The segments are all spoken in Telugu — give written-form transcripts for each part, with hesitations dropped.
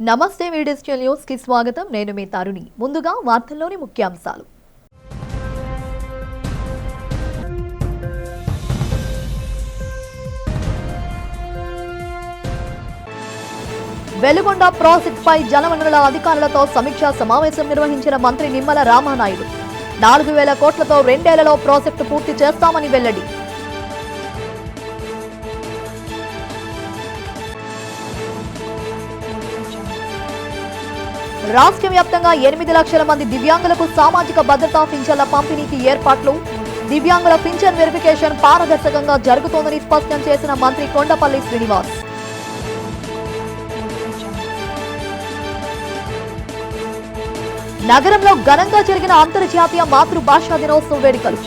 నమస్తే వీడియోస్టల్ న్యూస్ కి స్వాగతం. నేను మీ తరుణి. ముందుగా వార్తల్లోని ముఖ్యాంశాలు. వెలుగొండ ప్రాజెక్ట్ పై జలవనరుల అధికారులతో సమీక్షా సమావేశం నిర్వహించిన మంత్రి నిమ్మల రామానాయుడు 4000 కోట్లతో 2 ఏళ్లలో ప్రాజెక్టు పూర్తి చేస్తామని వెల్లడి. రాష్ట్ర వ్యాప్తంగా 8 లక్షల మంది దివ్యాంగులకు సామాజిక భద్రతా పింఛన్ల పంపిణీకి ఏర్పాట్లు. దివ్యాంగుల పింఛన్ వెరిఫికేషన్ పారదర్శకంగా జరుగుతోందని స్పష్టం చేసిన మంత్రి కొండపల్లి శ్రీనివాస్. నగరంలో ఘనంగా జరిగిన అంతర్జాతీయ మాతృభాషా దినోత్సవ వేడుకలు.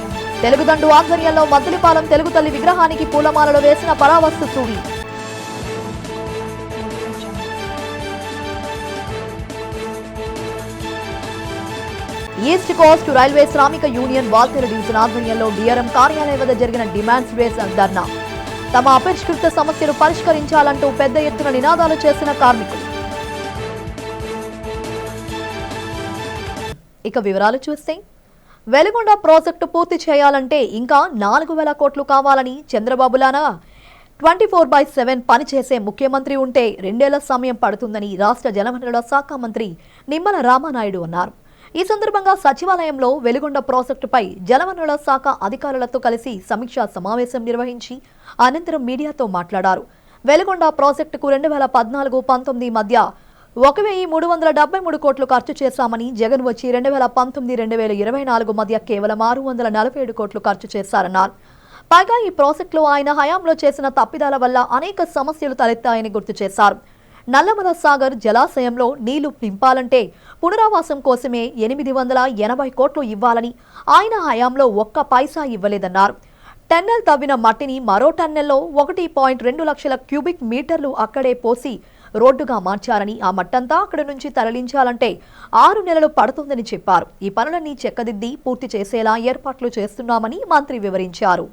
తెలుగుదండు ఆధ్వర్యంలో మద్దిలిపాలెం తెలుగు తల్లి విగ్రహానికి పూలమాలలు వేసిన Paravastu Suri. East coast railway శ్రామిక యూనియన్ వాల్తేరు డివిజన్ ఆధ్వర్యంలో డిఆర్ఎం కార్యాలయం వద్ద జరిగిన డిమాండ్స్ రేస్ ధర్నా. తమ అపరిష్కృత సమస్యలు పరిష్కరించాలంటూ పెద్ద ఎత్తున నినాదాలు చేసిన కార్మికులు. ఇక వివరాలు చూస్తే, వెలుగొండ ప్రాజెక్టు పూర్తి చేయాలంటే ఇంకా 4000 కోట్లు కావాలని చంద్రబాబులానా 24/7 పనిచేసే ముఖ్యమంత్రి ఉంటే 2 ఏళ్ల సమయం పడుతుందని రాష్ట్ర జలవనరుల శాఖ మంత్రి నిమ్మల రామానాయుడు అన్నారు. ఈ సందర్భంగా సచివాలయంలో వెలుగొండ ప్రాజెక్టుపై జలవనరుల శాఖ అధికారులతో కలిసి సమీక్షా సమావేశం నిర్వహించి అనంతరం మీడియాతో మాట్లాడారు. వెలుగొండ ప్రాజెక్టుకు 2014-19 మధ్య 1373 కోట్లు ఖర్చు చేశామని, జగన్ వచ్చి 2019-2024 మధ్య కేవలం 647 కోట్లు ఖర్చు చేశారన్నారు. పైగా ఈ ప్రాజెక్టులో ఆయన హయాంలో చేసిన తప్పిదాల వల్ల అనేక సమస్యలు తలెత్తాయని గుర్తు చేశారు. నల్లమల సాగర్ జలాశయంలో నీళ్లు నింపాలంటే పునరావాసం కోసమే 880 కోట్లు ఇవ్వాలని, ఆయన హయాంలో ఒక్క పైసా ఇవ్వలేదన్నారు. టన్నెల్ తవ్విన మట్టిని మరో టన్నెల్లో 1.2 లక్షల క్యూబిక్ మీటర్లు అక్కడే పోసి రోడ్డుగా మార్చారని, ఆ మట్టంతా అక్కడి నుంచి తరలించాలంటే 6 నెలలు పడుతుందని చెప్పారు. ఈ పనులన్నీ చెక్కదిద్ది పూర్తి చేసేలా ఏర్పాట్లు చేస్తున్నామని మంత్రి వివరించారు.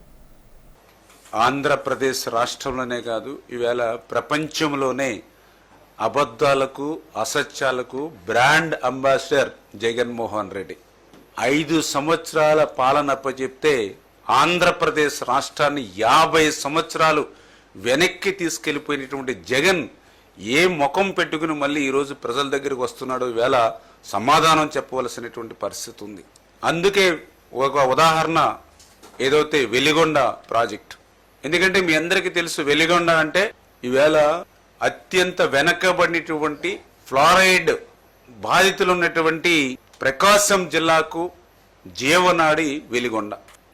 ఆంధ్రప్రదేశ్ రాష్ట్రంలోనే కాదు, ఈవేళ ప్రపంచంలోనే అబద్ధాలకు అసత్యాలకు బ్రాండ్ అంబాసిడర్ జగన్మోహన్ రెడ్డి. 5 సంవత్సరాల పాలన అప్పచెప్తే ఆంధ్రప్రదేశ్ రాష్ట్రాన్ని 50 సంవత్సరాలు వెనక్కి తీసుకెళ్లిపోయినటువంటి జగన్ ఏ ముఖం పెట్టుకుని మళ్ళీ ఈరోజు ప్రజల దగ్గరికి వస్తున్నాడో ఈవేళ సమాధానం చెప్పవలసినటువంటి పరిస్థితి ఉంది. అందుకే ఒక ఉదాహరణ ఏదైతే వెలిగొండ ప్రాజెక్ట్. ఎందుకంటే మీ అందరికీ తెలుసు, వెలిగొండ అంటే ఈవేళ అత్యంత వెనకబడినటువంటి ఫ్లోరైడ్ బాధితులు ఉన్నటువంటి ప్రకాశం జిల్లాకు జీవనాడి వెలిగొండ.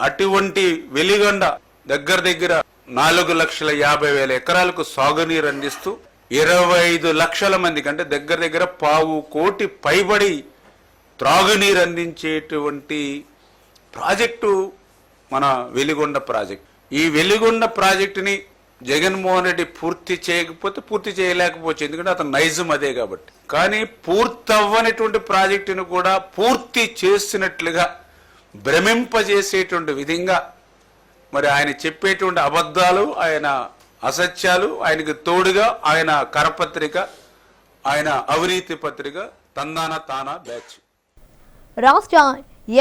అటువంటి వెలిగొండ దగ్గర 4,50,000 ఎకరాలకు సాగునీరు అందిస్తూ 25 లక్షల మందికి, అంటే దగ్గర 1.25 కోటి పైబడి త్రాగునీరు అందించేటువంటి ప్రాజెక్టు మన వెలిగొండ ప్రాజెక్ట్. ఈ వెలిగొండ ప్రాజెక్టుని జగన్మోహన్ రెడ్డి పూర్తి చేయలేకపోవచ్చు, ఎందుకంటే అతను నైజం అదే కాబట్టి. కానీ పూర్తవ్వనటువంటి ప్రాజెక్టును కూడా పూర్తి చేసినట్లుగా భ్రమింపజేసేటువంటి విధంగా మరి ఆయన చెప్పేటువంటి అబద్ధాలు, ఆయన అసత్యాలు, ఆయనకు తోడుగా ఆయన కరపత్రిక, ఆయన అవినీతి పత్రిక తందానా తానా బ్యాచ్. రాష్ట్ర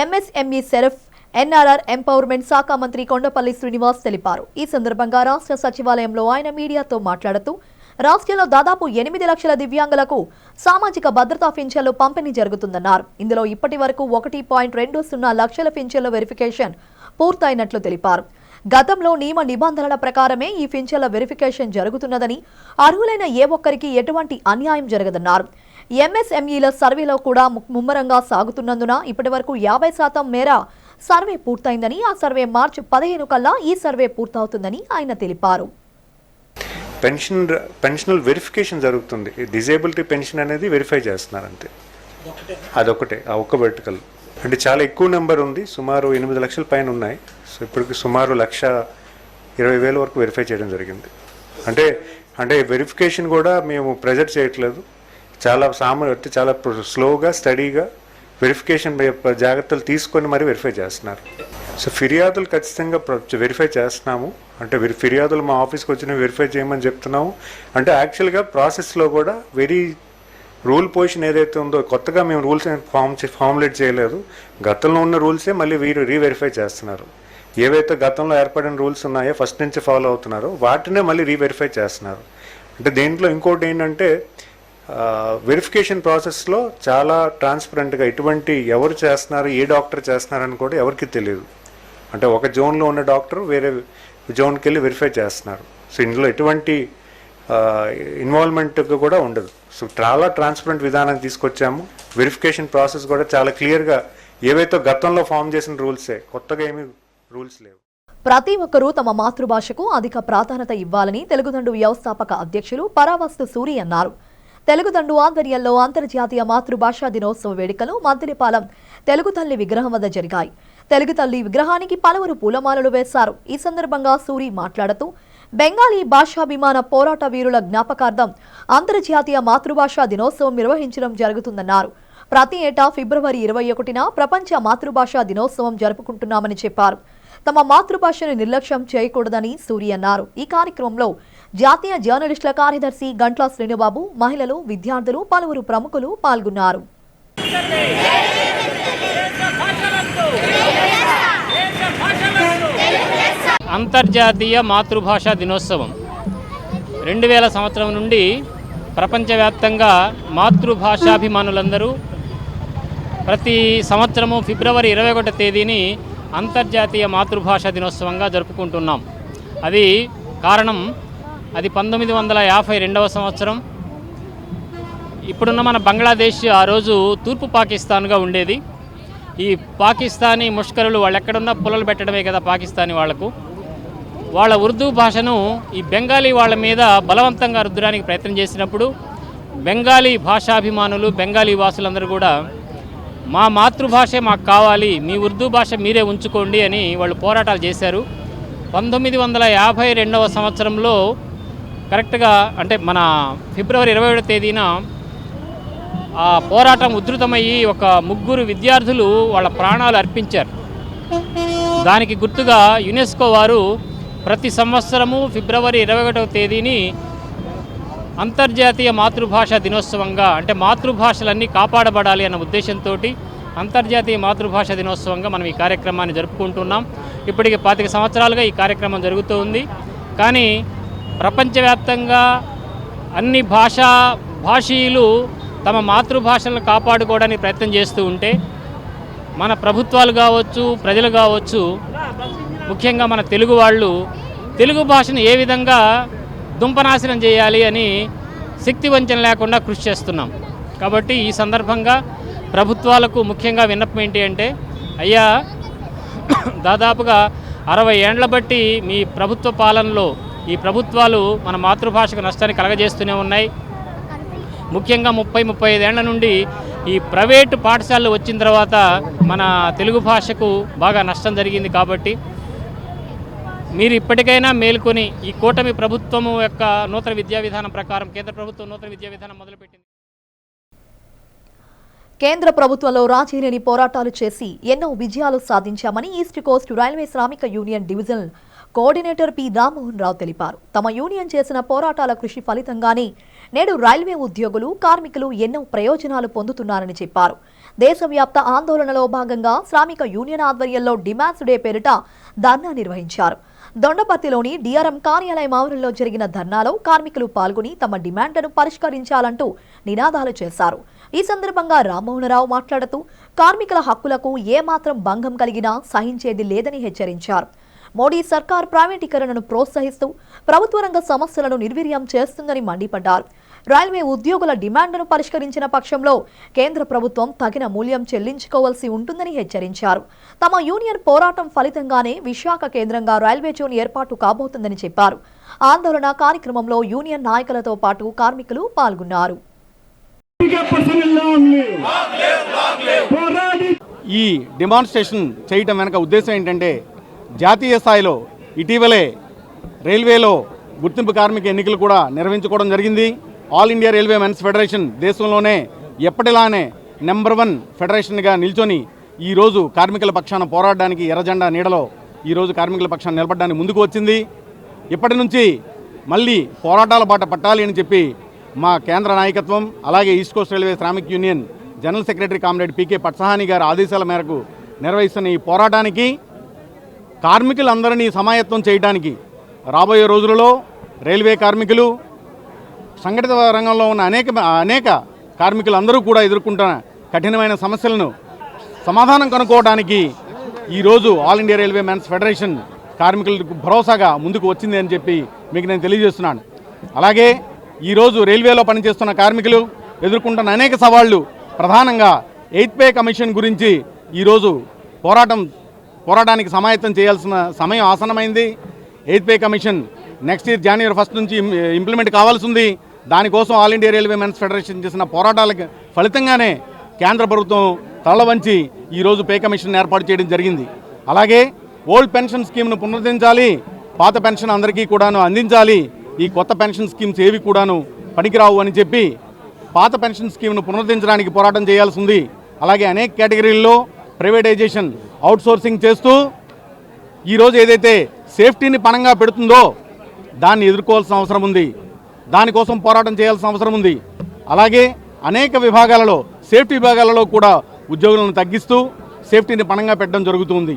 ఎంఎస్ఎంఈ సెరఫ్ ఎన్ఆర్ఆర్ ఎంపవర్మెంట్ శాఖ మంత్రి కొండపల్లి శ్రీనివాస్ తెలిపారు. ఈ సందర్భంగా రాష్ట్ర సచివాలయంలో ఆయన మీడియాతో మాట్లాడుతూ, రాష్ట్రంలో దాదాపు 8 లక్షల దివ్యాంగులకు సామాజిక భద్రతా పింఛన్లు పంపిణీ జరుగుతుందన్నారు. ఇందులో ఇప్పటి వరకు 1.20 లక్షల పింఛన్ల వెరిఫికేషన్ పూర్తయినట్లు తెలిపారు. గతంలో నియమ నిబంధనల ప్రకారమే ఈ పింఛన్ల వెరిఫికేషన్ జరుగుతున్నదని, అర్హులైన ఏ ఒక్కరికి ఎటువంటి అన్యాయం జరగదన్నారు. ఎంఎస్ఎంఈల సర్వేలో కూడా ముమ్మరంగా సాగుతున్నందున ఇప్పటి వరకు 50% మేర సర్వే పూర్తయిందని, ఆ మార్చి 15 కల్లా ఈ సర్వే పూర్తవుతుందని ఆయన తెలిపారు. పెన్షనల్ వెరిఫికేషన్ జరుగుతుంది. డిజేబిలిటీ పెన్షన్ అనేది వెరిఫై చేస్తున్నారు అంతే, అదొకటే. ఆ ఒక్క వర్టికల్ అంటే చాలా ఎక్కువ నెంబర్ ఉంది, సుమారు 8 లక్షల పైన ఉన్నాయి. సో ఇప్పటికి సుమారు 1,20,000 వరకు వెరిఫై చేయడం జరిగింది. అంటే వెరిఫికేషన్ కూడా మేము ప్రెజర్ చేయట్లేదు, చాలా చాలా స్లోగా స్టడీగా వెరిఫికేషన్ జాగ్రత్తలు తీసుకొని మరి వెరిఫై చేస్తున్నారు. సో ఫిర్యాదులు ఖచ్చితంగా వెరిఫై చేస్తున్నాము. అంటే ఫిర్యాదులు మా ఆఫీస్కి వచ్చిన వెరిఫై చేయమని చెప్తున్నాము. అంటే యాక్చువల్గా ప్రాసెస్లో కూడా వెరీ రూల్ పొజిషన్ ఏదైతే ఉందో కొత్తగా మేము రూల్స్ ఫార్ములేట్ చేయలేదు. గతంలో ఉన్న రూల్సే మళ్ళీ వీరు రీవెరిఫై చేస్తున్నారు. ఏవైతే గతంలో ఏర్పడిన రూల్స్ ఉన్నాయో ఫస్ట్ నుంచి ఫాలో అవుతున్నారో వాటినే మళ్ళీ రీవెరిఫై చేస్తున్నారు. అంటే దేంట్లో ఇంకోటి ఏంటంటే వెరిఫికేషన్ ప్రాసెస్లో చాలా ట్రాన్స్పరెంట్గా ఎటువంటి ఎవరు చేస్తున్నారు, ఏ డాక్టర్ చేస్తున్నారని కూడా ఎవరికి తెలియదు. అంటే ఒక జోన్లో ఉన్న డాక్టర్ వేరే జోన్కి వెళ్ళి వెరిఫై చేస్తున్నారు. సో ఇందులో ఎటువంటి ఇన్వాల్వ్మెంట్ కూడా ఉండదు. సో చాలా ట్రాన్స్పరెంట్ విధానం తీసుకొచ్చాము. వెరిఫికేషన్ ప్రాసెస్ కూడా చాలా క్లియర్గా ఏవైతే గతంలో ఫామ్ చేసిన రూల్సే, కొత్తగా ఏమీ రూల్స్ లేవు. ప్రతి ఒక్కరూ తమ మాతృభాషకు అధిక ప్రాధాన్యత ఇవ్వాలని తెలుగుదండు వ్యవస్థాపక అధ్యక్షులు పరావస్తు సూరి అన్నారు. తెలుగుదండు ఆధ్వర్యంలో అంతర్జాతీయ మాతృభాషా దినోత్సవ వేడుకలు మద్దిలపాలెం తెలుగు తల్లి విగ్రహం వద్ద జరిగాయి. తెలుగు తల్లి విగ్రహానికి పలువురు పూలమాలలు వేశారు. ఈ సందర్భంగా సూరి మాట్లాడుతూ బెంగాలీ భాషాభిమాన పోరాట వీరుల జ్ఞాపకార్థం అంతర్జాతీయ మాతృభాషా దినోత్సవం నిర్వహించడం జరుగుతుందన్నారు. ప్రతి ఏటా ఫిబ్రవరి 21న ప్రపంచ మాతృభాషా దినోత్సవం జరుపుకుంటున్నామని చెప్పారు. తమ మాతృభాషను నిర్లక్ష్యం చేయకూడదని సూరి అన్నారు. ఈ కార్యక్రమంలో జాతీయ జర్నలిస్టుల కార్యదర్శి గంట్ల శ్రీనుబాబు, మహిళలు, విద్యార్థులు, పలువురు ప్రముఖులు పాల్గొన్నారు. అంతర్జాతీయ మాతృభాషా దినోత్సవం 2000 సంవత్సరం నుండి ప్రపంచవ్యాప్తంగా మాతృభాషాభిమానులందరూ ప్రతి సంవత్సరము ఫిబ్రవరి 21వ తేదీని అంతర్జాతీయ మాతృభాషా దినోత్సవంగా జరుపుకుంటున్నాం. అది కారణం, అది 1952వ సంవత్సరం. ఇప్పుడున్న మన బంగ్లాదేశ్ ఆ రోజు తూర్పు పాకిస్తాన్గా ఉండేది. ఈ పాకిస్తానీ ముష్కరులు వాళ్ళు ఎక్కడున్నా పుల్లలు పెట్టడమే కదా పాకిస్తానీ వాళ్లకు. వాళ్ళ ఉర్దూ భాషను ఈ బెంగాలీ వాళ్ళ మీద బలవంతంగా రుద్దడానికి ప్రయత్నం చేసినప్పుడు బెంగాలీ భాషాభిమానులు, బెంగాలీ వాసులందరూ కూడా మా మాతృభాషే మాకు కావాలి, మీ ఉర్దూ భాష మీరే ఉంచుకోండి అని వాళ్ళు పోరాటాలు చేశారు. 1952వ సంవత్సరంలో కరెక్ట్గా అంటే మన ఫిబ్రవరి 27వ తేదీన ఆ పోరాటం ఉధృతమయ్యి ఒక 3 విద్యార్థులు వాళ్ళ ప్రాణాలు అర్పించారు. దానికి గుర్తుగా యునెస్కో వారు ప్రతి సంవత్సరము ఫిబ్రవరి 21వ తేదీని అంతర్జాతీయ మాతృభాషా దినోత్సవంగా, అంటే మాతృభాషలన్నీ కాపాడబడాలి అన్న ఉద్దేశంతో అంతర్జాతీయ మాతృభాషా దినోత్సవంగా మనం ఈ కార్యక్రమాన్ని జరుపుకుంటున్నాం. ఇప్పటికి 25 సంవత్సరాలుగా ఈ కార్యక్రమం జరుగుతూ ఉంది. కానీ ప్రపంచవ్యాప్తంగా అన్ని భాషీయులు తమ మాతృభాషలను కాపాడుకోవడానికి ప్రయత్నం చేస్తూ ఉంటే మన ప్రభుత్వాలు కావచ్చు, ప్రజలు కావచ్చు, ముఖ్యంగా మన తెలుగు వాళ్ళు తెలుగు భాషను ఏ విధంగా దుంపనాశనం చేయాలి అని శక్తి వంచన లేకుండా కృషి చేస్తున్నాం. కాబట్టి ఈ సందర్భంగా ప్రభుత్వాలకు ముఖ్యంగా విన్నపం ఏంటి అంటే, అయ్యా దాదాపుగా 60 ఏండ్ల బట్టి మీ ప్రభుత్వ పాలనలో ఈ ప్రభుత్వాలు మన మాతృభాషకు నష్టాన్ని కలగజేస్తూనే ఉన్నాయి. ముఖ్యంగా 30-35 ఏళ్ల నుండి ఈ ప్రైవేటు పాఠశాలలు వచ్చిన తర్వాత మన తెలుగు భాషకు బాగా నష్టం జరిగింది. కాబట్టి మీరు ఇప్పటికైనా మేల్కొని ఈ కూటమి ప్రభుత్వము యొక్క నూతన విద్యా విధానం ప్రకారం కేంద్ర ప్రభుత్వం నూతన విద్యా విధానం మొదలుపెట్టింది. కేంద్ర ప్రభుత్వంలో రాజీ లేని పోరాటాలు చేసి ఎన్నో విజయాలు సాధించామని ఈస్ట్ కోస్ట్ రైల్వే శ్రామిక union divisional coordinator P Rammohan Rao తెలిపారు. తమ యూనియన్ చేసిన పోరాటాల కృషి ఫలితంగానే నేడు రైల్వే ఉద్యోగులు, కార్మికులు ఎన్నో ప్రయోజనాలు పొందుతున్నారని చెప్పారు. దేశవ్యాప్త ఆందోళనలో భాగంగా శ్రామిక యూనియన్ ఆధ్వర్యంలో డిమాండ్స్ డే పేరిట ధర్నా నిర్వహించారు. దొండపర్తిలోని డిఆర్ఎం కార్యాలయం ఆవరణలో జరిగిన ధర్నాలో కార్మికులు పాల్గొని తమ డిమాండ్లను పరిష్కరించాలంటూ నినాదాలు చేశారు. ఈ సందర్భంగా రామ్మోహన్ రావు మాట్లాడుతూ కార్మికుల హక్కులకు ఏమాత్రం భంగం కలిగినా సహించేది లేదని హెచ్చరించారు. మోడీ సర్కార్ ప్రైవేటీకరణను ప్రోత్సహిస్తూ ప్రభుత్వ రంగ సమస్యలను నిర్వీర్యం చేస్తుందని మండిపడ్డారు. రైల్వే ఉద్యోగుల డిమాండ్లను పరిష్కరించిన పక్షంలో కేంద్ర ప్రభుత్వం తగిన మూల్యం చెల్లించుకోవాల్సి ఉంటుందని హెచ్చరించారు. తమ యూనియన్ పోరాటం ఫలితంగానే విశాఖ కేంద్రంగా రైల్వే జోన్ ఏర్పాటు కాబోతుందని చెప్పారు. ఆందోళన కార్యక్రమంలో యూనియన్ నాయకులతో పాటు కార్మికులు పాల్గొన్నారు. ఈ డిమాన్స్ట్రేషన్ చేయటం వెనక ఉద్దేశం ఏంటంటే, జాతీయ స్థాయిలో ఇటీవలే రైల్వేలో గుర్తింపు కార్మిక ఎన్నికలు కూడా నిర్వహించుకోవడం జరిగింది. All India Railway Men's Federation దేశంలోనే ఎప్పటిలానే నెంబర్ 1 ఫెడరేషన్గా నిల్చొని ఈరోజు కార్మికుల పక్షాన పోరాడడానికి ఎర్రజెండా నీడలో ఈరోజు కార్మికుల పక్షాన నిలబడడానికి ముందుకు వచ్చింది. ఇప్పటి నుంచి మళ్ళీ పోరాటాల బాట పట్టాలి అని చెప్పి మా కేంద్ర నాయకత్వం అలాగే east coast railway Shramik union general secretary comrade PK Patsahani గారి ఆదేశాల మేరకు నిర్వహిస్తున్న ఈ పోరాటానికి కార్మికులందరినీ సమాయత్తం చేయడానికి రాబోయే రోజులలో రైల్వే కార్మికులు సంఘటిత రంగంలో ఉన్న అనేక కార్మికులందరూ కూడా ఎదుర్కొంటున్న కఠినమైన సమస్యలను సమాధానం కనుక్కోవడానికి ఈరోజు All India Railway Men's Federation కార్మికులకు భరోసాగా ముందుకు వచ్చింది అని చెప్పి మీకు నేను తెలియజేస్తున్నాను. అలాగే ఈరోజు రైల్వేలో పనిచేస్తున్న కార్మికులు ఎదుర్కొంటున్న అనేక సవాళ్లు, ప్రధానంగా 8th పే కమిషన్ గురించి ఈరోజు పోరాటానికి సమాయత్తం చేయాల్సిన సమయం ఆసన్నమైంది. 8th pay commission next year January 1 నుంచి ఇంప్లిమెంట్ కావాల్సి ఉంది. దానికోసం All India Railway Men's Federation చేసిన పోరాటాలకు ఫలితంగానే కేంద్ర ప్రభుత్వం తల వంచి ఈరోజు పే కమిషన్ ఏర్పాటు చేయడం జరిగింది. అలాగే ఓల్డ్ పెన్షన్ స్కీమ్ను పునరుద్ధరించాలి, పాత పెన్షన్ అందరికీ కూడాను అందించాలి. ఈ కొత్త పెన్షన్ స్కీమ్స్ ఏవి కూడాను పనికిరావు అని చెప్పి పాత పెన్షన్ స్కీమ్ను పునరుద్ధరించడానికి పోరాటం చేయాల్సి ఉంది. అలాగే అనేక కేటగిరీల్లో ప్రైవేటైజేషన్, అవుట్సోర్సింగ్ చేస్తూ ఈరోజు ఏదైతే సేఫ్టీని పణంగా పెడుతుందో దాన్ని ఎదుర్కోవాల్సిన అవసరం ఉంది. దానికోసం పోరాటం చేయాల్సిన అవసరం ఉంది. అలాగే అనేక విభాగాలలో, సేఫ్టీ విభాగాలలో కూడా ఉద్యోగులను తగ్గిస్తూ సేఫ్టీని పణంగా పెట్టడం జరుగుతుంది.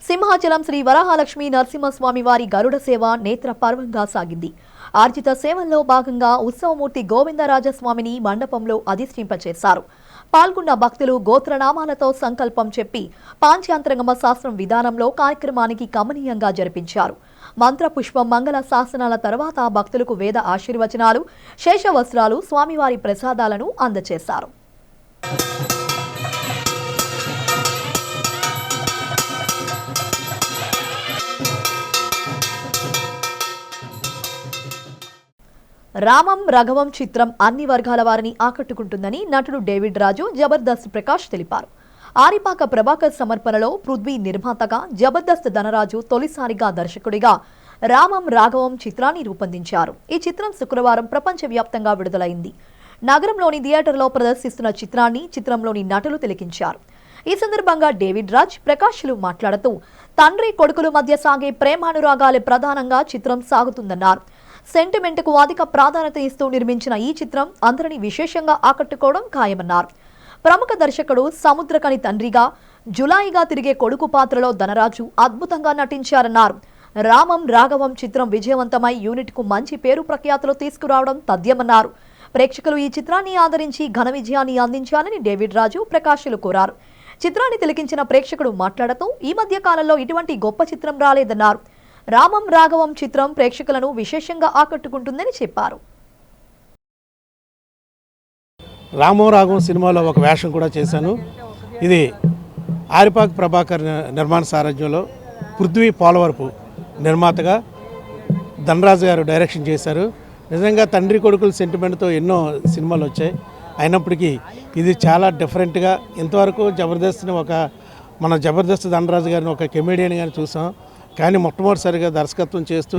సింహాచలం శ్రీ వరాహలక్ష్మీ నరసింహస్వామి వారి గరుడ సేవ నేత్ర పర్వంగా సాగింది. ఆర్జిత సేవల్లో భాగంగా ఉత్సవమూర్తి గోవిందరాజస్వామిని మండపంలో అధిష్ఠింపచేశారు. పాల్గొన్న భక్తులు గోత్రనామాలతో సంకల్పం చెప్పి పాంచాంతరంగమ శాస్త్రం విధానంలో కార్యక్రమానికి కమనీయంగా జరిపించారు. మంత్రపుష్పం మంగళ శాసనాల తర్వాత భక్తులకు వేద ఆశీర్వచనాలు, శేషవస్త్రాలు, స్వామివారి ప్రసాదాలను అందజేశారు. రామం రఘవం చిత్రం అన్ని వర్గాల వారిని ఆకట్టుకుంటుందని నటుడు డేవిడ్ రాజు, జబర్దస్త్ ప్రకాష్ తెలిపారు. ఆరిపాక ప్రభాకర్ సమర్పణలో పృథ్వీ నిర్మాతగా, జబర్దస్త్ ధనరాజు తొలిసారిగా దర్శకుడిగా రామం రాఘవం చిత్రాన్ని రూపొందించారు. ఈ చిత్రం శుక్రవారం ప్రపంచవ్యాప్తంగా విడుదలైంది. నగరంలోని థియేటర్లో ప్రదర్శిస్తున్న చిత్రాన్ని చిత్రంలోని నటులు తిలకించారు. ఈ సందర్భంగా డేవిడ్ రాజ్, ప్రకాష్లు మాట్లాడుతూ తండ్రి కొడుకుల మధ్య సాగే ప్రేమానురాగాలే ప్రధానంగా చిత్రం సాగుతుందన్నారు. సెంటిమెంట్కు అధిక ప్రాధాన్యత ఇస్తూ నిర్మించిన ఈ చిత్రం అందరినీ విశేషంగా ఆకట్టుకోవడం ఖాయమన్నారు. ప్రముఖ దర్శకుడు సముద్రకని తండ్రిగా, జులాయిగా తిరిగే కొడుకు పాత్రలో ధనరాజు అద్భుతంగా నటించారన్నారు. రామం రాఘవం చిత్రం విజయవంతమై యూనిట్కు మంచి పేరు ప్రఖ్యాతులు తీసుకురావడం తథ్యమన్నారు. ప్రేక్షకులు ఈ చిత్రాన్ని ఆదరించి ఘన విజయాన్ని అందించాలని డేవిడ్ రాజు, ప్రకాష్లు కోరారు. చిత్రాన్ని తిలకించిన ప్రేక్షకుడు మాట్లాడుతూ ఈ మధ్య కాలంలో ఇటువంటి గొప్ప చిత్రం రాలేదన్నారు. రామం రాఘవం చిత్రం ప్రేక్షకులను విశేషంగా ఆకట్టుకుంటుందని చెప్పారు. రామం రాఘవం సినిమాలో ఒక వేషం కూడా చేశాను. ఇది ఆరిపాక్ ప్రభాకర్ నిర్మాణ సారథ్యంలో పృథ్వీ పోలవరపు నిర్మాతగా ధనరాజు గారు డైరెక్షన్ చేశారు. నిజంగా తండ్రి కొడుకుల సెంటిమెంట్తో ఎన్నో సినిమాలు వచ్చాయి. అయినప్పటికీ ఇది చాలా డిఫరెంట్గా, ఇంతవరకు జబర్దస్త్ని మన జబర్దస్త్ ధనరాజు గారిని ఒక కెమెడియన్ గారిని చూసాం. కానీ మొట్టమొదటిసారిగా దర్శకత్వం చేస్తూ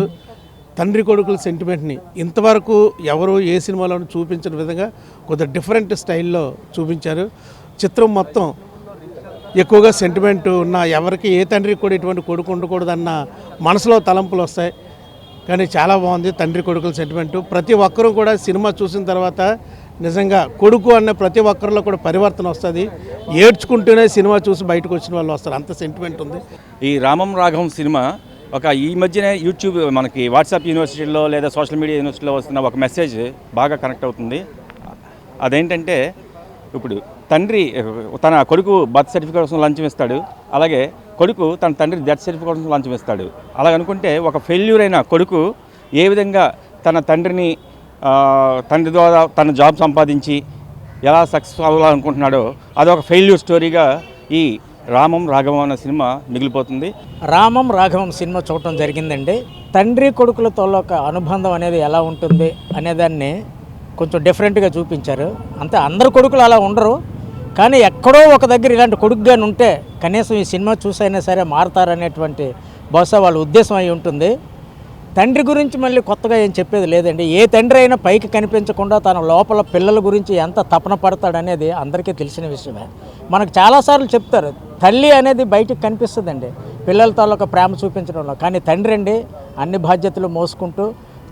తండ్రి కొడుకుల సెంటిమెంట్ని ఇంతవరకు ఎవరు ఏ సినిమాలోనూ చూపించిన విధంగా కొంత డిఫరెంట్ స్టైల్లో చూపించారు. చిత్రం మొత్తం ఎక్కువగా సెంటిమెంట్ ఉన్న, ఎవరికి ఏ తండ్రికి కూడా ఇటువంటి కొడుకు ఉండకూడదన్న మనసులో తలంపులు వస్తాయి. కానీ చాలా బాగుంది తండ్రి కొడుకుల సెంటిమెంటు. ప్రతి ఒక్కరూ కూడా సినిమా చూసిన తర్వాత నిజంగా కొడుకు అన్న ప్రతి ఒక్కరిలో కూడా పరివర్తన వస్తుంది. ఏడ్చుకుంటూనే సినిమా చూసి బయటకు వచ్చిన వాళ్ళు వస్తారు, అంత సెంటిమెంట్ ఉంది. ఈ రామం రాఘవం సినిమా ఈ మధ్యనే యూట్యూబ్, మనకి వాట్సాప్ యూనివర్సిటీలో లేదా సోషల్ మీడియా యూనివర్సిటీలో వస్తున్న ఒక మెసేజ్ బాగా కనెక్ట్ అవుతుంది. అదేంటంటే, ఇప్పుడు తండ్రి తన కొడుకు బర్త్ సర్టిఫికేట్ కోసం లంచం ఇస్తాడు, అలాగే కొడుకు తన తండ్రి డెత్ సర్టిఫికేట్ కోసం లంచం ఇస్తాడు. అలాగనుకుంటే ఒక ఫెయిల్యూర్ అయిన కొడుకు ఏ విధంగా తన తండ్రి ద్వారా తన జాబ్ సంపాదించి ఎలా సక్సెస్ అవ్వాలనుకుంటున్నాడో అదొక ఫెయిల్యూర్ స్టోరీగా ఈ రామం రాఘవం అనే సినిమా మిగిలిపోతుంది. రామం రాఘవం సినిమా చూడటం జరిగిందండి. తండ్రి కొడుకులతో ఒక అనుబంధం అనేది ఎలా ఉంటుంది అనేదాన్ని కొంచెం డిఫరెంట్గా చూపించారు. అంతే, అందరు కొడుకులు అలా ఉండరు, కానీ ఎక్కడో ఒక దగ్గర ఇలాంటి కొడుకుగాని ఉంటే కనీసం ఈ సినిమా చూసైనా సరే మారతారనేటువంటి బహుశా వాళ్ళ ఉద్దేశం అయి ఉంటుంది. తండ్రి గురించి మళ్ళీ కొత్తగా ఏం చెప్పేది లేదండి. ఏ తండ్రి అయినా పైకి కనిపించకుండా తన లోపల పిల్లల గురించి ఎంత తపన పడతాడనేది అందరికీ తెలిసిన విషయమే. మనకు చాలాసార్లు చెప్తారు, తల్లి అనేది బయటికి కనిపిస్తుందండి పిల్లలతో ఒక ప్రేమ చూపించడంలో, కానీ తండ్రి అండి అన్ని బాధ్యతలు మోసుకుంటూ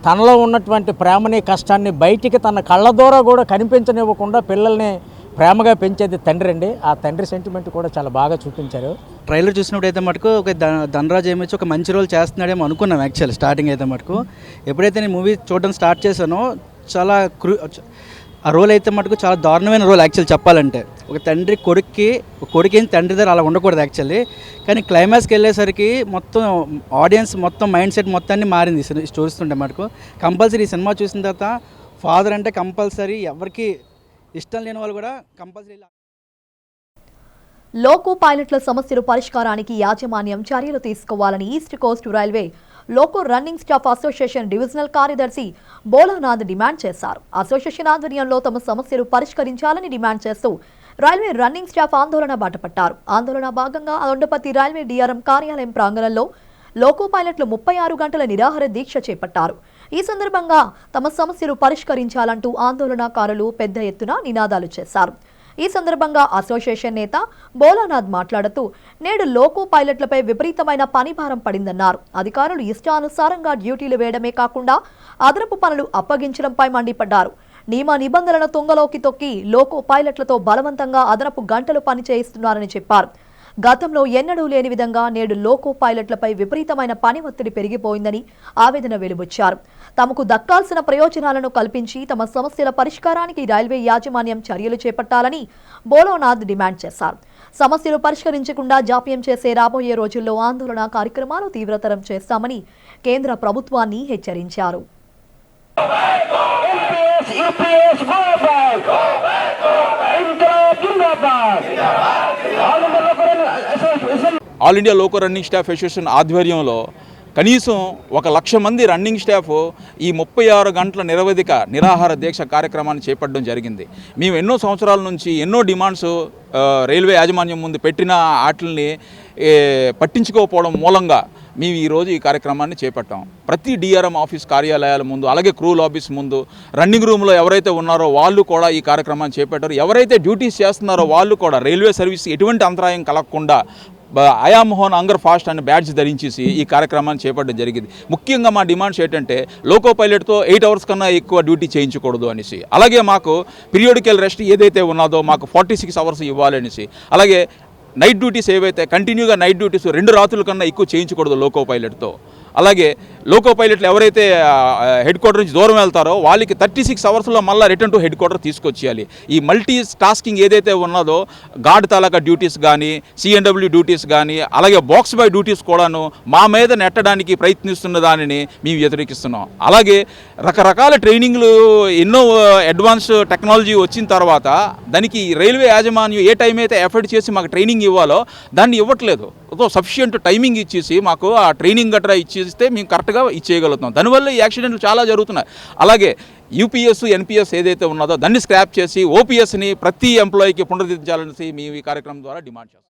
తనలో ఉన్నటువంటి ప్రేమని కష్టాన్ని బయటికి తన కళ్ళ ద్వారా కూడా కనిపించనివ్వకుండా పిల్లల్ని ప్రేమగా పెంచేది తండ్రి అండి. ఆ తండ్రి సెంటిమెంట్ కూడా చాలా బాగా చూపించారు. ట్రైలర్ చూసినప్పుడు అయితే మటుకు ఒక ధనరాజ్ ఏమొచ్చి ఒక మంచి రోల్ చేస్తున్నాడేమో అనుకున్నాం. యాక్చువల్ స్టార్టింగ్ అయితే మటుకు ఎప్పుడైతే నేను మూవీ చూడడం స్టార్ట్ చేశానో చాలా ఆ రోల్ అయితే మటుకు చాలా దారుణమైన రోల్ యాక్చువల్ చెప్పాలంటే. ఒక తండ్రి కొడుకేం తండ్రి దగ్గర అలా ఉండకూడదు యాక్చువల్లీ. కానీ క్లైమాక్స్కి వెళ్ళేసరికి మొత్తం ఆడియన్స్ మొత్తం మైండ్ సెట్ మొత్తాన్ని మారింది చూస్తుంటే మటుకు. కంపల్సరీ ఈ సినిమా చూసిన తర్వాత ఫాదర్ అంటే కంపల్సరీ ఎవరికి ఇష్టం లేని వాళ్ళు కూడా కంపల్సరీ. లోకో పైలట్ల సమస్యల పరిష్కారానికి యాజమాన్యం చర్యలు తీసుకోవాలని east coast railway loco running staff association divisional కార్యదర్శి బోలానాథ్ డిమాండ్ చేశారు. అసోసియేషన్ ఆధ్వర్యంలో తమ సమస్యలు పరిష్కరించాలని డిమాండ్ చేస్తూ రైల్వే రన్నింగ్ స్టాఫ్ ఆందోళన బాటపట్టారు. ఆందోళన భాగంగా దొండపతి రైల్వే డిఆర్ఎం కార్యాలయం ప్రాంగణంలో లోకో పైలట్లు 36 గంటల నిరాహార దీక్ష చేపట్టారు. ఈ సందర్భంగా తమ సమస్యలు పరిష్కరించాలంటూ ఆందోళనకారులు పెద్ద ఎత్తున నినాదాలు చేశారు. ఈ సందర్భంగా అసోసియేషన్ నేత బోలానాథ్ మాట్లాడుతూ నేడు లోకో పైలట్లపై విపరీతమైన పనిభారం పడిందన్నారు. అధికారులు ఇష్టానుసారంగా డ్యూటీలు వేయడమే కాకుండా అదనపు పనులు అప్పగించడంపై మండిపడ్డారు. నియమ నిబంధనలను తుంగలోకి తొక్కి లోకో పైలట్లతో బలవంతంగా అదనపు గంటలు పని చేయిస్తున్నారని చెప్పారు. గతంలో ఎన్నడూ లేని విధంగా నేడు లోకో పైలట్లపై విపరీతమైన పని ఒత్తిడి పెరిగిపోయిందని ఆవేదన వెలుబుచ్చారు. తమకు దక్కాల్సిన ప్రయోజనాలను కల్పించి తమ సమస్యల పరిష్కారానికి రైల్వే యాజమాన్యం చర్యలు చేపట్టాలని బోలోనాథ్ డిమాండ్ చేశారు. సమస్యలు పరిష్కరించకుండా జాప్యం చేసే రాబోయే రోజుల్లో ఆందోళన కార్యక్రమాలు తీవ్రతరం చేస్తామని కేంద్ర ప్రభుత్వాన్ని హెచ్చరించారు. All India loco running staff association ఆధ్వర్యంలో కనీసం 1,00,000 మంది రన్నింగ్ స్టాఫ్ ఈ 36 గంటల నిరవధిక నిరాహార దీక్ష కార్యక్రమాన్ని చేపట్టడం జరిగింది. మేము ఎన్నో సంవత్సరాల నుంచి ఎన్నో డిమాండ్స్ రైల్వే యాజమాన్యం ముందు పెట్టిన వాటిని పట్టించుకోకపోవడం మూలంగా మేము ఈరోజు ఈ కార్యక్రమాన్ని చేపట్టాం. ప్రతి డిఆర్ఎం ఆఫీస్ కార్యాలయాల ముందు, అలాగే క్రూల్ ఆఫీస్ ముందు, రన్నింగ్ రూమ్లో ఎవరైతే ఉన్నారో వాళ్ళు కూడా ఈ కార్యక్రమాన్ని చేపట్టారు. ఎవరైతే డ్యూటీస్ చేస్తున్నారో వాళ్ళు కూడా రైల్వే సర్వీస్ ఎటువంటి అంతరాయం కలగకుండా అయామోహన్ అంగర్ ఫాస్ట్ అనే బ్యాడ్జ్ ధరించేసి ఈ కార్యక్రమాన్ని చేపట్టడం జరిగింది. ముఖ్యంగా మా డిమాండ్స్ ఏంటంటే లోకో పైలట్తో 8 అవర్స్ కన్నా ఎక్కువ డ్యూటీ చేయించకూడదు అనేసి, అలాగే మాకు పీరియాడికల్ రెస్ట్ ఏదైతే ఉన్నదో మాకు 46 అవర్స్ ఇవ్వాలనేసి, అలాగే నైట్ డ్యూటీస్ ఏవైతే కంటిన్యూగా నైట్ డ్యూటీస్ 2 రాత్రుల కన్నా ఎక్కువ చేయించకూడదు లోకో పైలట్తో. అలాగే లోకో పైలట్లు ఎవరైతే హెడ్ క్వార్టర్ నుంచి దూరం వెళ్తారో వాళ్ళకి 36 అవర్స్లో మళ్ళీ రిటర్న్ టు హెడ్ క్వార్టర్ తీసుకొచ్చేయాలి. ఈ మల్టీ టాస్కింగ్ ఏదైతే ఉన్నదో గార్డ్ తాలూకా డ్యూటీస్ కానీ, సిఎన్డబ్ల్యూ డ్యూటీస్ కానీ, అలాగే బాక్స్ బాయ్ డ్యూటీస్ కూడాను మా మీద నెట్టడానికి ప్రయత్నిస్తున్న దానిని మేము వ్యతిరేకిస్తున్నాం. అలాగే రకరకాల ట్రైనింగ్లు ఎన్నో అడ్వాన్స్ టెక్నాలజీ వచ్చిన తర్వాత దానికి రైల్వే యాజమాన్యం ఏ టైం అయితే ఎఫర్ట్ చేసి మాకు ట్రైనింగ్ ఇవ్వాలో దాన్ని ఇవ్వట్లేదు. సఫిషియంట్ టైమింగ్ ఇచ్చేసి మాకు ఆ ట్రైనింగ్ గట్రా ఇచ్చేస్తే మేము కరెక్ట్గా ఇచ్చేయగలుగుతాం. దానివల్ల ఈ యాక్సిడెంట్లు చాలా జరుగుతున్నాయి. అలాగే యూపీఎస్, ఎన్పిఎస్ ఏదైతే ఉన్నదో దాన్ని స్క్రాప్ చేసి ఓపీఎస్ని ప్రతి ఎంప్లాయీకి పునరుద్ధరించాలని మేము ఈ కార్యక్రమం ద్వారా డిమాండ్ చేస్తాం.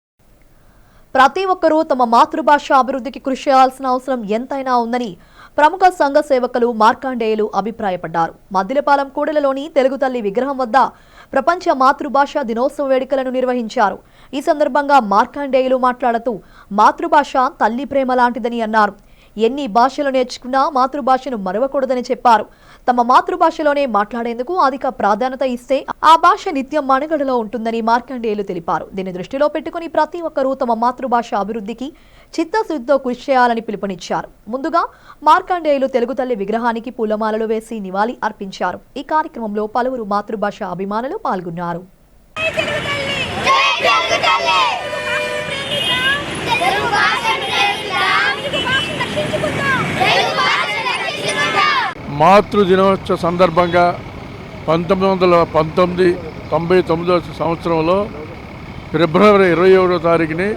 ప్రతి ఒక్కరూ తమ మాతృభాష అభివృద్ధికి కృషి చేయాల్సిన అవసరం ఎంతైనా ఉందని ప్రముఖ సంఘ సేవకులు మార్కాండేయులు అభిప్రాయపడ్డారు. మద్దిలపాలెం కూడలిలోని తెలుగు తల్లి విగ్రహం వద్ద ప్రపంచ మాతృభాష దినోత్సవ వేడుకలను నిర్వహించారు. ఈ సందర్భంగా మార్కాండేయులు మాట్లాడుతూ మాతృభాష తల్లి ప్రేమ లాంటిదని అన్నారు. ఎన్ని భాషలు నేర్చుకున్నా మాతృభాషను మరవకూడదని చెప్పారు. తమ మాతృభాషలోనే మాట్లాడేందుకు అధిక ప్రాధాన్యత ఇస్తే ఆ భాష నిత్యం మనుగడలో ఉంటుందని మార్కండేయులు తెలిపారు. దీన్ని దృష్టిలో పెట్టుకుని ప్రతి ఒక్కరూ తమ మాతృభాష అభివృద్ధికి చిత్తశుద్ధితో కృషి చేయాలని పిలుపునిచ్చారు. ముందుగా మార్కండేయులు తెలుగు తల్లి విగ్రహానికి పూలమాలలు వేసి నివాళి అర్పించారు. ఈ కార్యక్రమంలో పలువురు మాతృభాష అభిమానులు పాల్గొన్నారు. మాతృ దినోత్సవ సందర్భంగా 1999 సంవత్సరంలో ఫిబ్రవరి 27వ తారీఖుని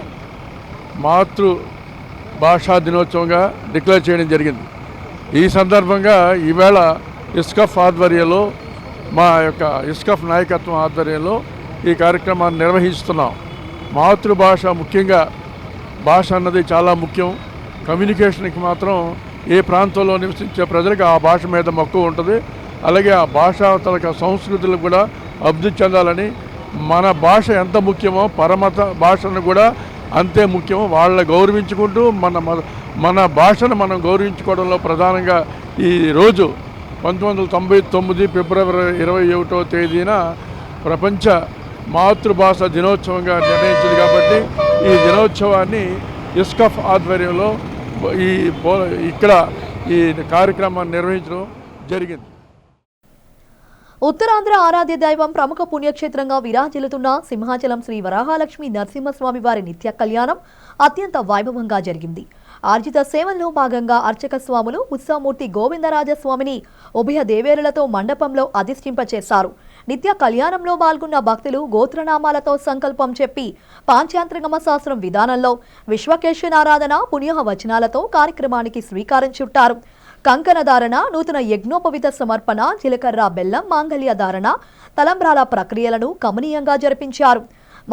మాతృ భాషా దినోత్సవంగా డిక్లేర్ చేయడం జరిగింది. ఈ సందర్భంగా ఈవేళ ఇస్కఫ్ ఆధ్వర్యంలో, మా యొక్క ఇస్కఫ్ నాయకత్వం ఆధ్వర్యంలో ఈ కార్యక్రమాన్ని నిర్వహిస్తున్నాం. మాతృభాష ముఖ్యంగా భాష అన్నది చాలా ముఖ్యం. కమ్యూనికేషన్కి మాత్రం ఏ ప్రాంతంలో నివసించే ప్రజలకు ఆ భాష మీద మక్కువ ఉంటుంది. అలాగే ఆ భాష తలక సంస్కృతులు కూడా అభివృద్ధి చెందాలని, మన భాష ఎంత ముఖ్యమో పరమత భాషను కూడా అంతే ముఖ్యం. వాళ్ళని గౌరవించుకుంటూ మన భాషను మనం గౌరవించుకోవడంలో ప్రధానంగా ఈ రోజు 1999 ఫిబ్రవరి 21వ తేదీన ప్రపంచ మాతృభాష దినోత్సవంగా నిర్ణయించింది కాబట్టి ఈ దినోత్సవాన్ని ఇస్కఫ్ ఆధ్వర్యంలో ఇక్కడ ఈ కార్యక్రమాన్ని నిర్వహించడం జరిగింది. ఉత్తరాంధ్ర ఆరాధ్య దైవం ప్రముఖ పుణ్యక్షేత్రంగా విరాజిల్లుతున్న సింహాచలం శ్రీ వరాహలక్ష్మి నరసింహస్వామి వారి నిత్య కళ్యాణం అత్యంత వైభవంగా జరిగింది. ఆర్జిత సేవల్లో భాగంగా అర్చక స్వాములు ఉత్సవమూర్తి గోవిందరాజస్వామిని ఉభయ దేవేరులతో మండపంలో అధిష్ఠింపచేశారు. నిత్య కళ్యాణంలో పాల్గొన్న భక్తులు గోత్రనామాలతో సంకల్పం చెప్పి పాంచాంతరగమ శాస్త్రం విధానంలో విశ్వకేశనారాధన పుణ్య వచనాలతో కార్యక్రమానికి శ్రీకారం చుట్టారు. కంకణ ధారణ, నూతన యజ్ఞోపవిత సమర్పణ, జీలకర్ర బెల్లం మాంగళ్య ధారణ, తలంబ్రాల ప్రక్రియలను కమనీయంగా జరిపించారు.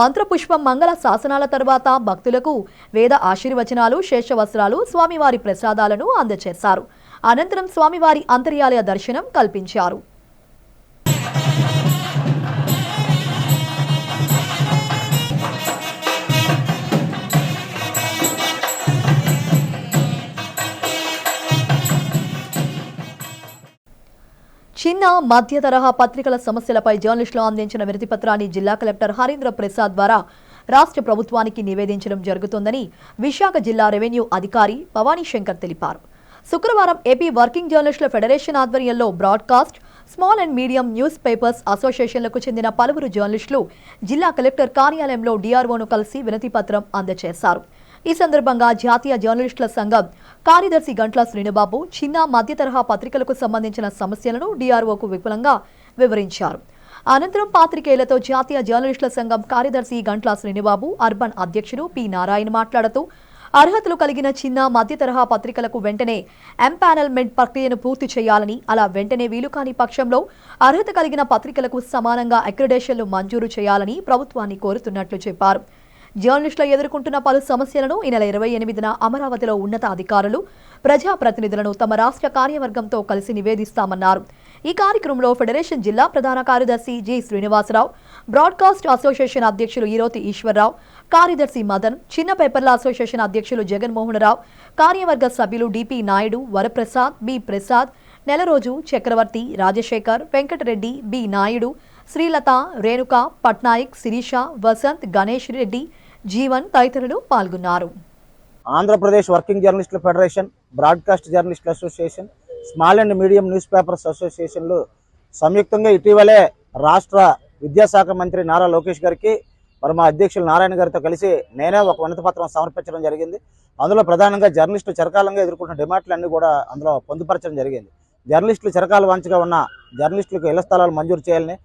మంత్రపుష్పం మంగళ శాసనాల తర్వాత భక్తులకు వేద ఆశీర్వచనాలు, శేషవస్త్రాలు, స్వామివారి ప్రసాదాలను అందజేశారు. అనంతరం స్వామివారి అంతర్యాలయ దర్శనం కల్పించారు. చిన్న మధ్య తరహా పత్రికల సమస్యలపై జర్నలిస్టులు అందించిన వినతి పత్రాన్ని జిల్లా కలెక్టర్ హరీంద్ర ప్రసాద్ ద్వారా రాష్ట్ర ప్రభుత్వానికి నివేదించడం జరుగుతోందని విశాఖ జిల్లా రెవెన్యూ అధికారి భవానీ శంకర్ తెలిపారు. శుక్రవారం ఏపీ వర్కింగ్ జర్నలిస్టుల ఫెడరేషన్ ఆధ్వర్యంలో broadcast, small and medium newspapers అసోసియేషన్లకు చెందిన పలువురు జర్నలిస్టులు జిల్లా కలెక్టర్ కార్యాలయంలో డీఆర్ఓను కలిసి వినతి పత్రం అందజేశారు. ఈ సందర్భంగా జాతీయ జర్నలిస్టుల సంఘం కార్యదర్శి గంట్ల శ్రీనుబాబు చిన్న మధ్య తరహా పత్రికలకు సంబంధించిన సమస్యలను డీఆర్ఓకు విపులంగా వివరించారు. అనంతరం పాత్రికేయులతో జాతీయ జర్నలిస్టుల సంఘం కార్యదర్శి గంట్ల శ్రీనుబాబు, అర్బన్ అధ్యక్షుడు పి నారాయణ మాట్లాడుతూ అర్హతలు కలిగిన చిన్న మధ్య తరహా పత్రికలకు వెంటనే ఎంపానల్మెంట్ ప్రక్రియను పూర్తి చేయాలని, అలా వెంటనే వీలు కాని పక్షంలో అర్హత కలిగిన పత్రికలకు సమానంగా అక్రిడేషన్లు మంజూరు చేయాలని ప్రభుత్వాన్ని కోరుతున్నట్లు చెప్పారు. జర్నలిస్టులు ఎదుర్కొంటున్న పలు సమస్యలను ఈ నెల 28న అమరావతిలో ఉన్నతాధికారులు, ప్రజాప్రతినిధులను తమ రాష్ట్ర కార్యవర్గంతో కలిసి నివేదిస్తామన్నారు. ఈ కార్యక్రమంలో ఫెడరేషన్ జిల్లా ప్రధాన కార్యదర్శి జి శ్రీనివాసరావు, బ్రాడ్కాస్ట్ అసోసియేషన్ అధ్యక్షులు ఈరోతి ఈశ్వరరావు, కార్యదర్శి మదన్, చిన్న పేపర్ల అసోసియేషన్ అధ్యక్షులు జగన్మోహనరావు, కార్యవర్గ సభ్యులు డిపి నాయుడు, వరప్రసాద్, బి ప్రసాద్, నెలరోజు, చక్రవర్తి, రాజశేఖర్, వెంకటరెడ్డి, బి నాయుడు, శ్రీలత, రేణుక, పట్నాయక్, శిరీష, వసంత్, గణేష్ రెడ్డి, జీవన్ తదితరులు పాల్గొన్నారు. ఆంధ్రప్రదేశ్ వర్కింగ్ జర్నలిస్టుల ఫెడరేషన్, బ్రాడ్కాస్ట్ జర్నలిస్టుల association, small and medium newspapers అసోసియేషన్లు సంయుక్తంగా ఇటీవలే రాష్ట్ర విద్యాశాఖ మంత్రి నారా లోకేష్ గారికి మరి మా అధ్యక్షులు నారాయణ గారితో కలిసి నేనే ఒక వినతి పత్రం సమర్పించడం జరిగింది. అందులో ప్రధానంగా జర్నలిస్టులు చిరకాలంగా ఎదుర్కొంటున్న డిమాండ్లన్నీ కూడా అందులో పొందుపరచడం జరిగింది. జర్నలిస్టులు చిరకాల వాంఛగా ఉన్న జర్నలిస్టులకు ఇళ్ల స్థలాలు మంజూరు చేయాలని,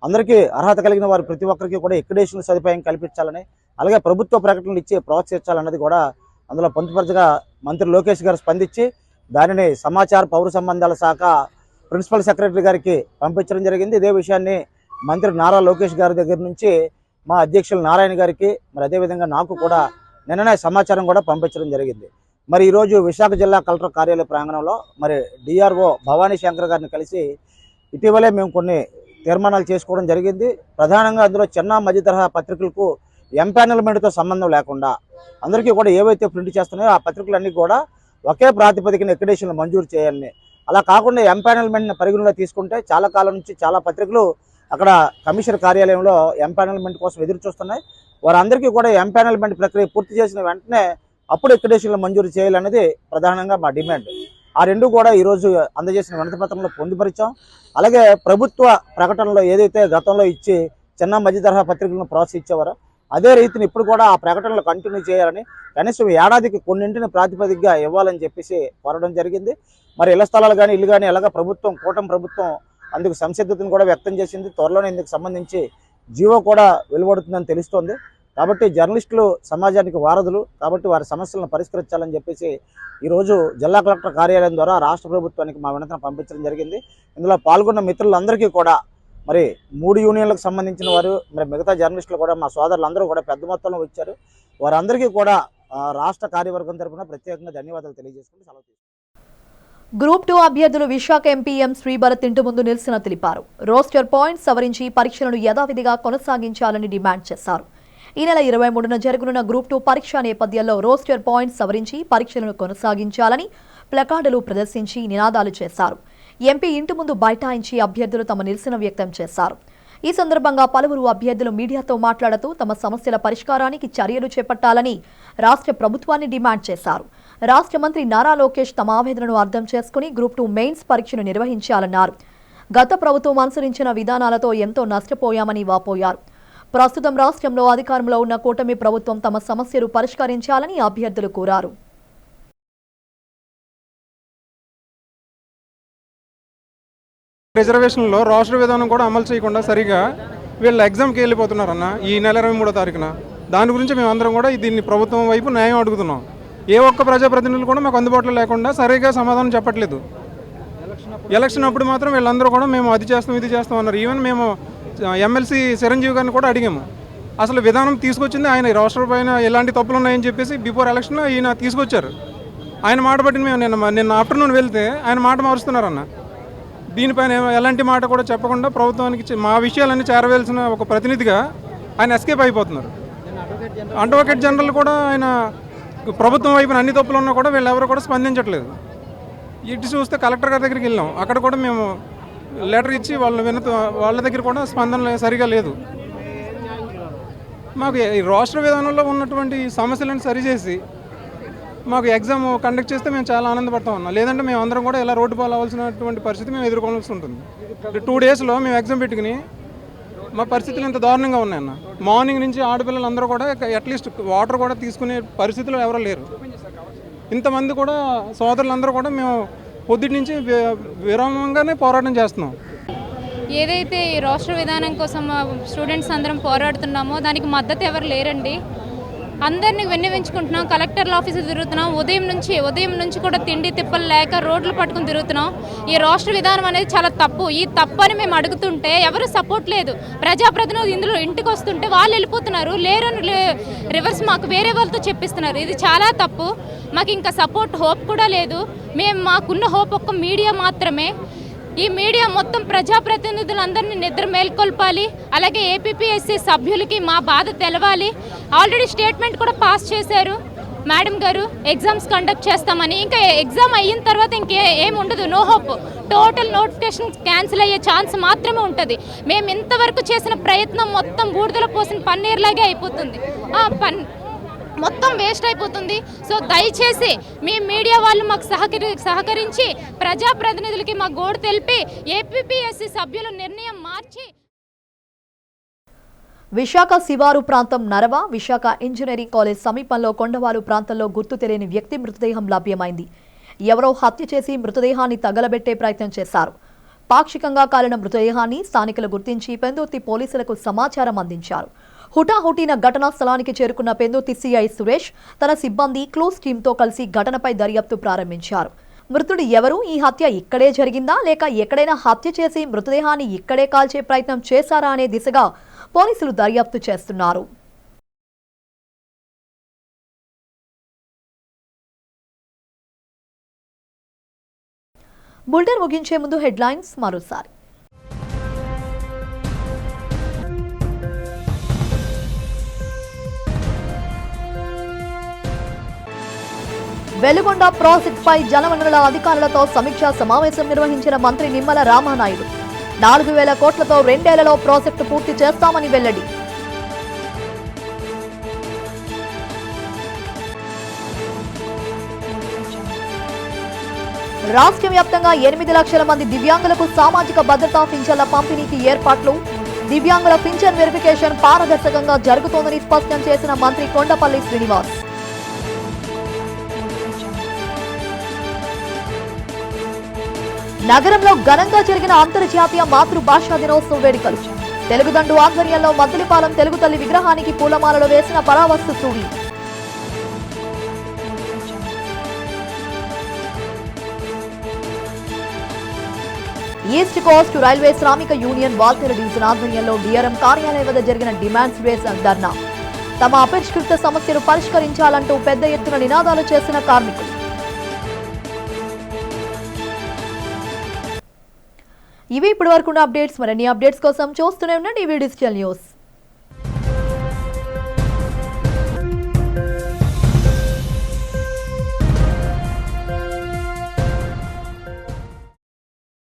అందరికీ అర్హత కలిగిన వారు ప్రతి ఒక్కరికి కూడా ఎక్రిడేషన్ సదుపాయం కల్పించాలని, అలాగే ప్రభుత్వ ప్రకటనలు ఇచ్చి ప్రోత్సహించాలన్నది కూడా అందులో పొందుపరచగా మంత్రి లోకేష్ గారు స్పందించి దానిని సమాచార పౌర సంబంధాల శాఖ ప్రిన్సిపల్ సెక్రటరీ గారికి పంపించడం జరిగింది. ఇదే విషయాన్ని మంత్రి నారా లోకేష్ గారి దగ్గర నుంచి మా అధ్యక్షులు నారాయణ గారికి, మరి అదేవిధంగా నాకు కూడా నిన్ననే సమాచారం కూడా పంపించడం జరిగింది. మరి ఈరోజు విశాఖ జిల్లా కలెక్టర్ కార్యాలయ ప్రాంగణంలో మరి డిఆర్ఓ భవానీ శంకర్ గారిని కలిసి ఇటీవలే మేము కొన్ని తీర్మానాలు చేసుకోవడం జరిగింది. ప్రధానంగా అందులో చిన్న మధ్య తరహా పత్రికలకు ఎంపానల్మెంట్తో సంబంధం లేకుండా అందరికీ కూడా ఏవైతే ప్రింట్ చేస్తున్నాయో ఆ పత్రికలన్నీ కూడా ఒకే ప్రాతిపదికన ఎక్రిడేషన్లు మంజూరు చేయాలని, అలా కాకుండా ఎంపానల్మెంట్ని పరిగణలో తీసుకుంటే చాలా కాలం నుంచి చాలా పత్రికలు అక్కడ కమిషనర్ కార్యాలయంలో ఎంపానల్మెంట్ కోసం ఎదురు చూస్తున్నాయి. వారందరికీ కూడా ఎంపానల్మెంట్ ప్రక్రియ పూర్తి చేసిన వెంటనే అప్పుడు ఎక్రిడేషన్లు మంజూరు చేయాలనేది ప్రధానంగా మా డిమాండ్. ఆ రెండు కూడా ఈరోజు అందజేసిన వినతి పత్రంలో పొందుపరిచాం. అలాగే ప్రభుత్వ ప్రకటనలో ఏదైతే గతంలో ఇచ్చి చిన్న మధ్య తరహా పత్రికలను ప్రోత్సహించేవారో అదే రీతిని ఇప్పుడు కూడా ఆ ప్రకటనలు కంటిన్యూ చేయాలని, కనీసం ఏడాదికి కొన్నింటిని ప్రాతిపదికగా ఇవ్వాలని చెప్పేసి కోరడం జరిగింది. మరి ఇళ్ల స్థలాలు కానీ ఇల్లు కానీ ఎలాగ ప్రభుత్వం, కూటమి ప్రభుత్వం అందుకు సంసిద్ధతను కూడా వ్యక్తం చేసింది. త్వరలోనే ఇందుకు సంబంధించి జీవో కూడా వెలువడుతుందని తెలుస్తోంది. కాబట్టి జర్నలిస్టులు సమాజానికి వారధులు, కాబట్టి వారి సమస్యలను పరిష్కరించాలని చెప్పేసి ఈరోజు జిల్లా కలెక్టర్ కార్యాలయం ద్వారా రాష్ట్ర ప్రభుత్వానికి మా వినతిని పంపించడం జరిగింది. ఇందులో పాల్గొన్న మిత్రులందరికీ కూడా మరి 3 యూనియన్లకు సంబంధించిన వారు, మరి మిగతా జర్నలిస్టులు కూడా మా సోదరులందరూ కూడా పెద్ద మొత్తంలో వచ్చారు. వారందరికీ కూడా రాష్ట్ర కార్యవర్గం తరఫున ప్రత్యేకంగా ధన్యవాదాలు తెలియజేసుకుంటూ సెలవు తీసుకుంటాం. గ్రూప్ 2 అభ్యర్థులు విశాఖ ఎంపీ ఎం శ్రీభరత్ ఇంటి ముందు నిరసన తెలిపారు. రోస్టర్ పాయింట్స్ సవరించి పరీక్షలను యథావిధిగా కొనసాగించాలని డిమాండ్ చేశారు. ఈ నెల 23న జరగనున్న గ్రూప్ 2 పరీక్ష నేపథ్యంలో రోస్టర్ పాయింట్స్ సవరించి పరీక్షలను కొనసాగించాలని ప్లకార్డులు ప్రదర్శించి నినాదాలు చేశారు. ఎంపీ ఇంటి ముందు బైఠాయించి అభ్యర్థులు తమ నిరసన వ్యక్తం చేశారు. ఈ సందర్భంగా పలువురు అభ్యర్థులు మీడియాతో మాట్లాడుతూ తమ సమస్యల పరిష్కారానికి చర్యలు చేపట్టాలని రాష్ట్ర ప్రభుత్వాన్ని డిమాండ్ చేశారు. రాష్ట్ర మంత్రి నారా లోకేష్ తమ ఆవేదనను అర్థం చేసుకుని గ్రూప్ 2 మెయిన్స్ పరీక్షను నిర్వహించాలన్నారు. గత ప్రభుత్వం అనుసరించిన విధానాలతో ఎంతో నష్టపోయామని వాపోయారు. ప్రస్తుతం రాష్ట్రంలో అధికారంలో ఉన్న కూటమి ప్రభుత్వం తమ సమస్యలు పరిష్కరించాలని అభ్యర్థులు కోరారు. రిజర్వేషన్లో రాష్ట్ర విధానం కూడా అమలు చేయకుండా సరిగా వీళ్ళు ఎగ్జామ్కి వెళ్ళిపోతున్నారన్న ఈ నెల 23వ తారీఖున. దాని గురించి మేము అందరం కూడా దీన్ని ప్రభుత్వం వైపు న్యాయం అడుగుతున్నాం. ఏ ఒక్క ప్రజాప్రతినిధులు కూడా మాకు అందుబాటులో లేకుండా సరిగా సమాధానం చెప్పట్లేదు. ఎలక్షన్ అప్పుడు మాత్రం వీళ్ళందరూ కూడా మేము అది చేస్తాం ఇది చేస్తాం అన్నారు. ఈవెన్ మేము ఎమ్మెల్సీ చిరంజీవి గారిని కూడా అడిగాము. అసలు విధానం తీసుకొచ్చింది ఆయన. రాష్ట్ర పైన ఎలాంటి తప్పులు ఉన్నాయని చెప్పేసి బిఫోర్ ఎలక్షన్ ఈయన తీసుకొచ్చారు. ఆయన మాట బట్టి మేము నిన్న ఆఫ్టర్నూన్ వెళ్తే ఆయన మాట మారుస్తున్నారన్న. దీనిపైన ఎలాంటి మాట కూడా చెప్పకుండా ప్రభుత్వానికి మా విషయాలన్నీ చేరవేయాల్సిన ఒక ప్రతినిధిగా ఆయన ఎస్కేప్ అయిపోతున్నారు. అడ్వకేట్ జనరల్ కూడా ఆయన ప్రభుత్వం వైపున అన్ని తప్పులు ఉన్నా కూడా వీళ్ళెవరు కూడా స్పందించట్లేదు. ఇటు చూస్తే కలెక్టర్ గారి దగ్గరికి వెళ్ళాం. అక్కడ కూడా మేము లెటర్ ఇచ్చి వాళ్ళ దగ్గర కూడా స్పందన సరిగా లేదు. మాకు ఈ రాష్ట్ర విధానంలో ఉన్నటువంటి సమస్యలను సరిచేసి మాకు ఎగ్జామ్ కండక్ట్ చేస్తే మేము చాలా ఆనందపడతాం ఉన్నాం. లేదంటే మేము అందరం కూడా ఇలా రోడ్డు పాలు అవ్వాల్సినటువంటి పరిస్థితి మేము ఎదుర్కోవాల్సి ఉంటుంది. 2 డేస్లో మేము ఎగ్జామ్ పెట్టుకుని మా పరిస్థితులు ఇంత దారుణంగా ఉన్నాయన్న. మార్నింగ్ నుంచి ఆడపిల్లలందరూ కూడా అట్లీస్ట్ వాటర్ కూడా తీసుకునే పరిస్థితులు ఎవరూ లేరు. ఇంతమంది కూడా సోదరులందరూ కూడా మేము పొద్దుటి నుంచి విరామంగానే పోరాటం చేస్తున్నాం. ఏదైతే ఈ రాష్ట్ర విధానం కోసం స్టూడెంట్స్ అందరం పోరాడుతున్నామో దానికి మద్దతు ఎవరు లేరండి. అందరినీ విన్నవించుకుంటున్నాం. కలెక్టర్ల ఆఫీసు తిరుగుతున్నాం. ఉదయం నుంచి కూడా తిండి తిప్పలు లేక రోడ్లు పట్టుకుని తిరుగుతున్నాం. ఈ రాష్ట్ర విధానం అనేది చాలా తప్పు. ఈ తప్పు అని మేము అడుగుతుంటే ఎవరు సపోర్ట్ లేదు. ప్రజాప్రతినిధులు ఇందులో ఇంటికి వస్తుంటే వాళ్ళు వెళ్ళిపోతున్నారు. రివర్స్ మాకు వేరే వాళ్ళతో చెప్పిస్తున్నారు. ఇది చాలా తప్పు. మాకు ఇంకా సపోర్ట్ హోప్ కూడా లేదు. మాకున్న హోప్ ఒక్క మీడియా మాత్రమే. ఈ మీడియా మొత్తం ప్రజాప్రతినిధులందరినీ నిద్ర మేల్కొల్పాలి. అలాగే ఏపీపీఎస్సీ సభ్యులకి మా బాధ తెలవాలి. ఆల్రెడీ స్టేట్మెంట్ కూడా పాస్ చేశారు మేడం గారు, ఎగ్జామ్స్ కండక్ట్ చేస్తామని. ఇంకా ఎగ్జామ్ అయిన తర్వాత ఏం ఉండదు, no hope. Total notification cancel అయ్యే ఛాన్స్ మాత్రమే ఉంటుంది. మేము ఇంతవరకు చేసిన ప్రయత్నం మొత్తం బూడిదలో పోసిన పన్నీర్లాగే అయిపోతుంది. మొత్తం వేస్ట్ అయిపోతుంది. సో దయచేసి మీ మీడియా వాళ్ళు మాకు సహకరించి ప్రజాప్రతినిధులకి మా గోడు తెలిపి ఏపీపీఎస్సీ సభ్యుల నిర్ణయం మార్చి. విశాఖ శివారు ప్రాంతం నరవ విశాఖ ఇంజనీరింగ్ కాలేజ్ సమీపంలో కొండవాలు ప్రాంతంలో గుర్తు తెలియని వ్యక్తి మృతదేహం లభ్యమైంది. ఎవరో హత్య చేసి మృతదేహాన్ని తగలబెట్టే ప్రయత్నం చేశారు. పాక్షికంగా కాలిన మృతదేహాన్ని స్థానికులు గుర్తించి పెందుర్తి పోలీసులకు సమాచారం అందించారు. హుటాహుటిన ఘటనా స్థలానికి చేరుకున్న పెందుర్తి సిఐ సురేష్ తన సిబ్బంది క్లోజ్ టీంతో కలిసి ఘటనపై దర్యాప్తు ప్రారంభించారు. మృతుడు ఎవరు, ఈ హత్య ఇక్కడే జరిగిందా లేక ఎక్కడైనా హత్య చేసి మృతదేహాన్ని ఇక్కడే కాల్చే ప్రయత్నం చేశారా అనే దిశగా పోలీసులు దర్యాప్తు చేస్తున్నారు. బులెటిన్ ముగించే ముందు హెడ్లైన్స్ మరోసారి. వెలుగొండ ప్రాజెక్టుపై జలవనరుల అధికారులతో సమీక్షా సమావేశం నిర్వహించిన మంత్రి నిమ్మల రామానాయుడు. 4,000 కోట్లతో 2 ఏళ్లలో ప్రాజెక్టు పూర్తి చేస్తామని వెల్లడి. రాష్ట్ర వ్యాప్తంగా 8 లక్షల మంది దివ్యాంగులకు సామాజిక భద్రతా పింఛన్ల పంపిణీకి ఏర్పాట్లు. దివ్యాంగుల పింఛన్ వెరిఫికేషన్ పారదర్శకంగా జరుగుతోందని స్పష్టం చేసిన మంత్రి కొండపల్లి శ్రీనివాస్. నగరంలో ఘనంగా జరిగిన అంతర్జాతీయ మాతృభాషా దినోత్సవ వేడుకలు. తెలుగుదండు ఆధ్వర్యంలో మద్దిలిపాలెం తెలుగు తల్లి విగ్రహానికి పూలమాలలు వేసిన పరావస్తు సూడి. ఈస్ట్ కోస్ట్ రైల్వే శ్రామిక యూనియన్ వాల్తేరు డివిజన్ ఆధ్వర్యంలో డిఆర్ఎం కార్యాలయం వద్ద జరిగిన డిమాండ్స్ రేస్ ధర్నా. తమ అపరిష్కృత సమస్యలు పరిష్కరించాలంటూ పెద్ద ఎత్తున నినాదాలు చేసిన కార్మికులు. ఇవి ఇప్పటి వరకు అప్డేట్స్. మరిన్ని అప్డేట్స్ కోసం చూస్తూనే ఉండండి డిజిటల్ న్యూస్.